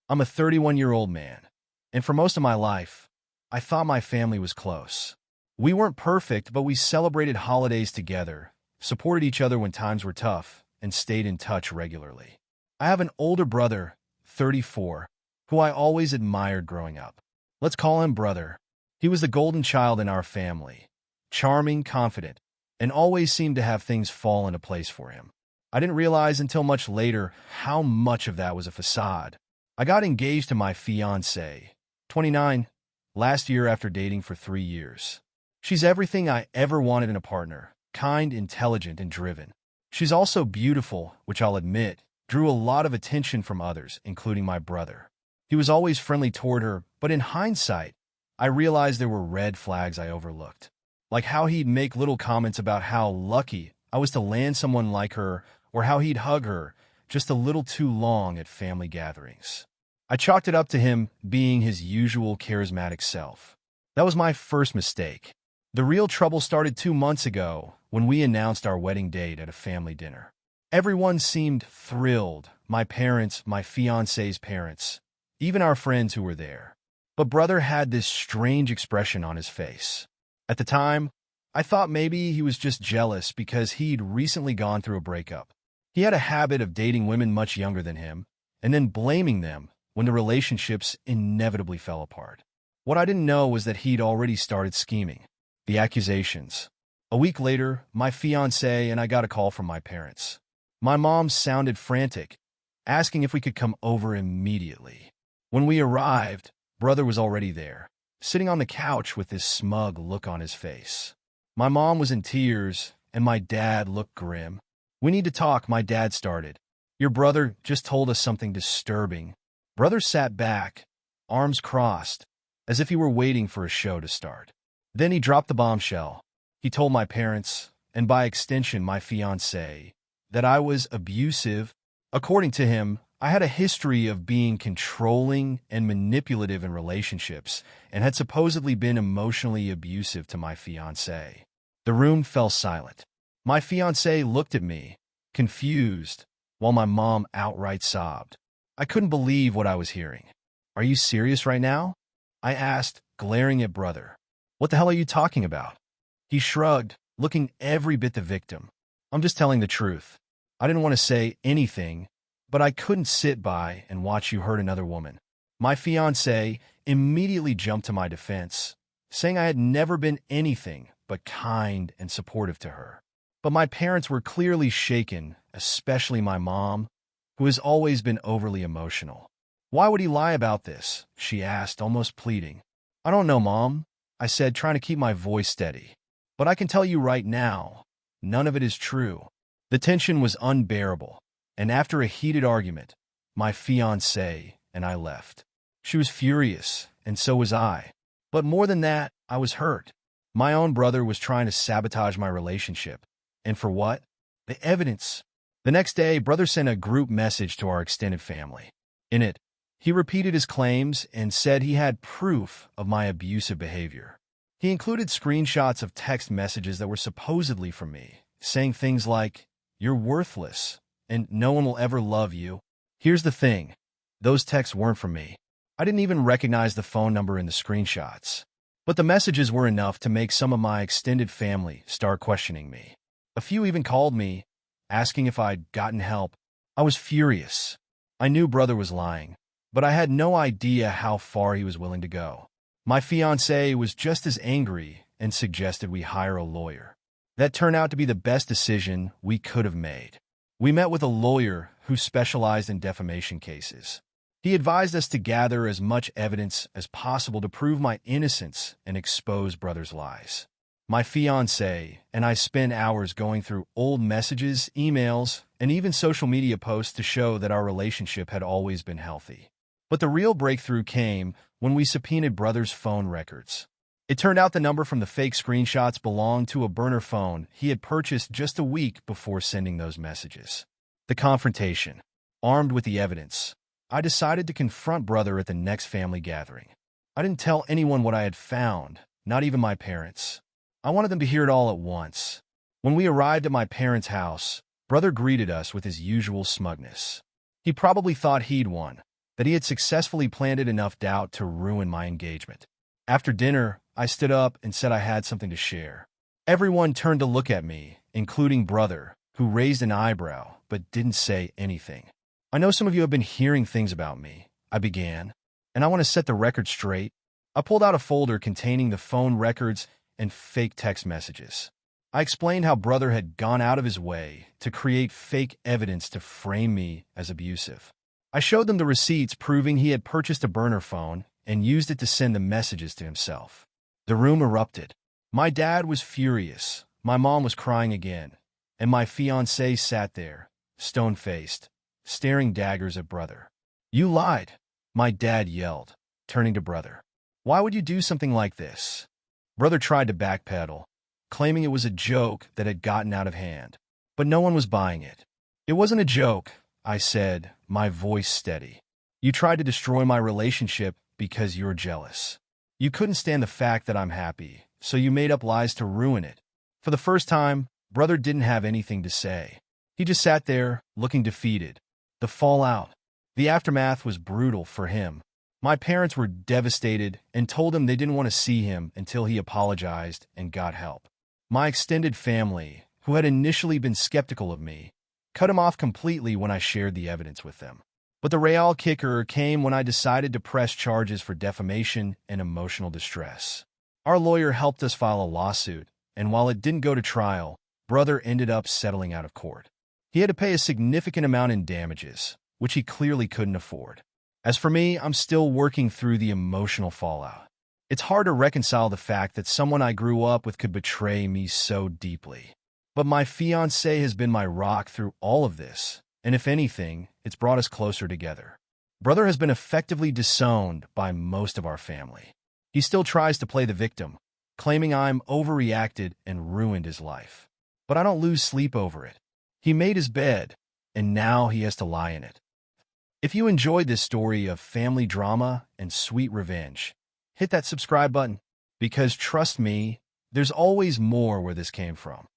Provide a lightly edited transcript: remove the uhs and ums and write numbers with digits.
I'm a 31-year-old man, and for most of my life, I thought my family was close. We weren't perfect, but we celebrated holidays together, supported each other when times were tough, and stayed in touch regularly. I have an older brother, 34, who I always admired growing up. Let's call him Brother. He was the golden child in our family, charming, confident, and always seemed to have things fall into place for him. I didn't realize until much later how much of that was a facade. I got engaged to my fiancée, 29, last year after dating for 3 years. She's everything I ever wanted in a partner, kind, intelligent, and driven. She's also beautiful, which I'll admit, drew a lot of attention from others, including my brother. He was always friendly toward her, but in hindsight, I realized there were red flags I overlooked. Like how he'd make little comments about how lucky I was to land someone like her, or how he'd hug her just a little too long at family gatherings. I chalked it up to him being his usual charismatic self. That was my first mistake. The real trouble started 2 months ago when we announced our wedding date at a family dinner. Everyone seemed thrilled, my parents, my fiancé's parents, even our friends who were there. But Brother had this strange expression on his face. At the time, I thought maybe he was just jealous because he'd recently gone through a breakup. He had a habit of dating women much younger than him, and then blaming them when the relationships inevitably fell apart. What I didn't know was that he'd already started scheming. The accusations. A week later, my fiancé and I got a call from my parents. My mom sounded frantic, asking if we could come over immediately. When we arrived, Brother was already there, sitting on the couch with this smug look on his face. My mom was in tears, and my dad looked grim. "We need to talk," my dad started. "Your brother just told us something disturbing." Brother sat back, arms crossed, as if he were waiting for a show to start. Then he dropped the bombshell. He told my parents, and by extension my fiancée, that I was abusive. According to him, I had a history of being controlling and manipulative in relationships and had supposedly been emotionally abusive to my fiancée. The room fell silent. My fiancée looked at me, confused, while my mom outright sobbed. I couldn't believe what I was hearing. "Are you serious right now?" I asked, glaring at Brother. "What the hell are you talking about?" He shrugged, looking every bit the victim. "I'm just telling the truth. I didn't want to say anything, but I couldn't sit by and watch you hurt another woman." My fiancée immediately jumped to my defense, saying I had never been anything but kind and supportive to her. But my parents were clearly shaken, especially my mom, who has always been overly emotional. "Why would he lie about this?" she asked, almost pleading. "I don't know, Mom," I said, trying to keep my voice steady. "But I can tell you right now, none of it is true." The tension was unbearable, and after a heated argument, my fiancée and I left. She was furious, and so was I. But more than that, I was hurt. My own brother was trying to sabotage my relationship. And for what? The evidence. The next day, Brother sent a group message to our extended family. In it, he repeated his claims and said he had proof of my abusive behavior. He included screenshots of text messages that were supposedly from me, saying things like, "You're worthless, and no one will ever love you." Here's the thing. Those texts weren't from me. I didn't even recognize the phone number in the screenshots. But the messages were enough to make some of my extended family start questioning me. A few even called me, asking if I'd gotten help. I was furious. I knew Brother was lying, but I had no idea how far he was willing to go. My fiancée was just as angry and suggested we hire a lawyer. That turned out to be the best decision we could have made. We met with a lawyer who specialized in defamation cases. He advised us to gather as much evidence as possible to prove my innocence and expose Brother's lies. My fiancée and I spent hours going through old messages, emails, and even social media posts to show that our relationship had always been healthy. But the real breakthrough came when we subpoenaed Brother's phone records. It turned out the number from the fake screenshots belonged to a burner phone he had purchased just a week before sending those messages. The confrontation. Armed with the evidence, I decided to confront Brother at the next family gathering. I didn't tell anyone what I had found, not even my parents. I wanted them to hear it all at once. When we arrived at my parents' house, Brother greeted us with his usual smugness. He probably thought he'd won, that he had successfully planted enough doubt to ruin my engagement. After dinner, I stood up and said I had something to share. Everyone turned to look at me, including brother, who raised an eyebrow but didn't say anything. I know some of you have been hearing things about me, I began, and I want to set the record straight. I pulled out a folder containing the phone records and fake text messages. I explained how brother had gone out of his way to create fake evidence to frame me as abusive. I showed them the receipts proving he had purchased a burner phone and used it to send the messages to himself. The room erupted. My dad was furious, my mom was crying again, and my fiancée sat there, stone-faced, staring daggers at brother. "You lied," my dad yelled, turning to brother. "Why would you do something like this?" Brother tried to backpedal, claiming it was a joke that had gotten out of hand. But no one was buying it. "It wasn't a joke," I said, my voice steady. "You tried to destroy my relationship because you're jealous. You couldn't stand the fact that I'm happy, so you made up lies to ruin it." For the first time, brother didn't have anything to say. He just sat there, looking defeated. The fallout, the aftermath was brutal for him. My parents were devastated and told him they didn't want to see him until he apologized and got help. My extended family, who had initially been skeptical of me, cut him off completely when I shared the evidence with them. But the real kicker came when I decided to press charges for defamation and emotional distress. Our lawyer helped us file a lawsuit, and while it didn't go to trial, brother ended up settling out of court. He had to pay a significant amount in damages, which he clearly couldn't afford. As for me, I'm still working through the emotional fallout. It's hard to reconcile the fact that someone I grew up with could betray me so deeply. But my fiancée has been my rock through all of this, and if anything, it's brought us closer together. Brother has been effectively disowned by most of our family. He still tries to play the victim, claiming I'm overreacted and ruined his life. But I don't lose sleep over it. He made his bed, and now he has to lie in it. If you enjoyed this story of family drama and sweet revenge, hit that subscribe button, because trust me, there's always more where this came from.